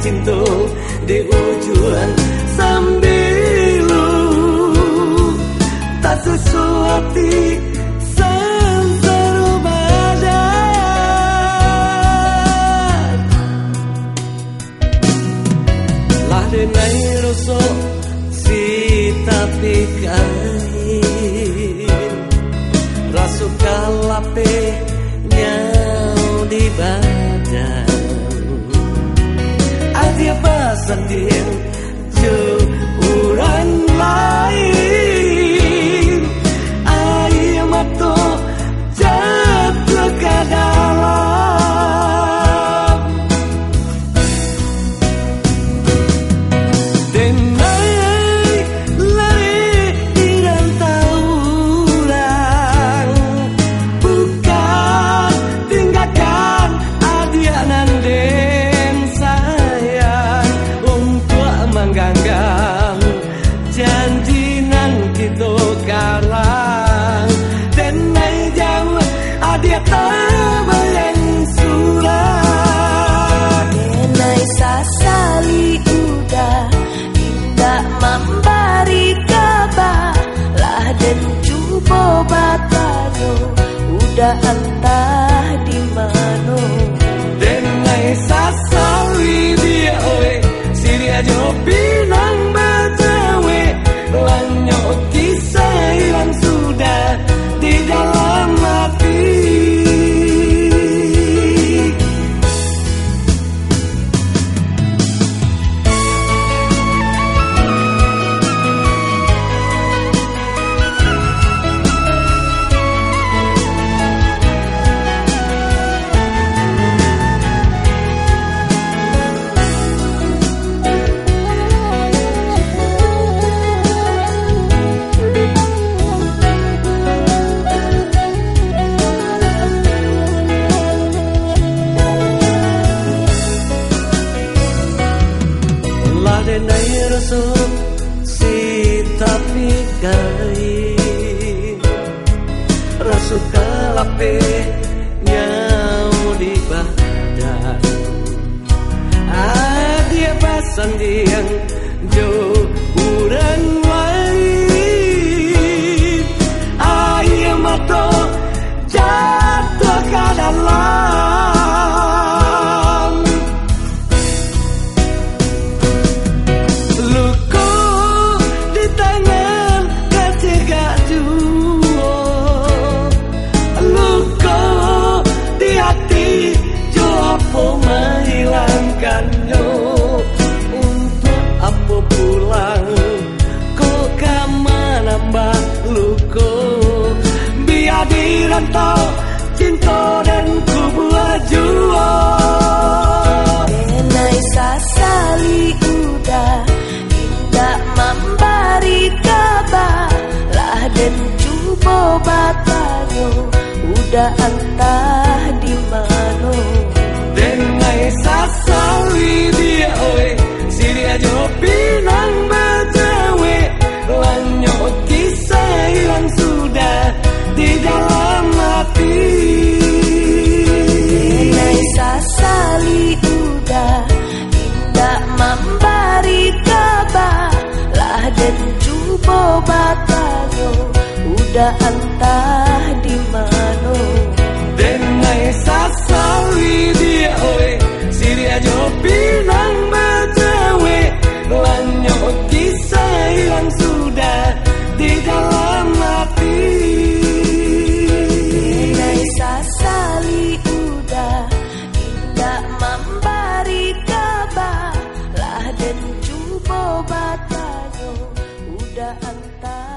cinta di ujung sambilu tak sesuatu seru badan lah denai rosok si tapi kain rasuk kalape nyau di badan adia basan dia jauran lain air mata jatuh ke dalam denai lari di rantauan bukan tinggalkan adia nanden sayang untuk mengganggang janji nang kita karang denai jam adia tabayang surat denai sasali udah indah memberi kabar lah dan cuba batano udah entah di mana denai sasali dia oe siri aja pinang bacawe lanyo kisah hilang sudah di dalam hati denai rosok si tapi kain rasuk kalape nyau di badan adia pasan diang jauh kurang lain air mata jatuh ke dalam untuk apa pulang kok kemana mbak luko biar dirantau cinta dan kubuah jua denai sasali udah indah memberi kabar lah dan cuba batano udah entah di mana denai sasali dia oe siri aja pinang bacawe lanyo kisah hilang sudah di dalam hati denai sasali udah indah memberi kabar lah dan cuba batano udah entah di mana denai sasali dia oe siri aja pinang bacawe lanyo kisah hilang sudah di dalam hati denai sasali udah indah memberi kabar lah dan cuba batano udah entah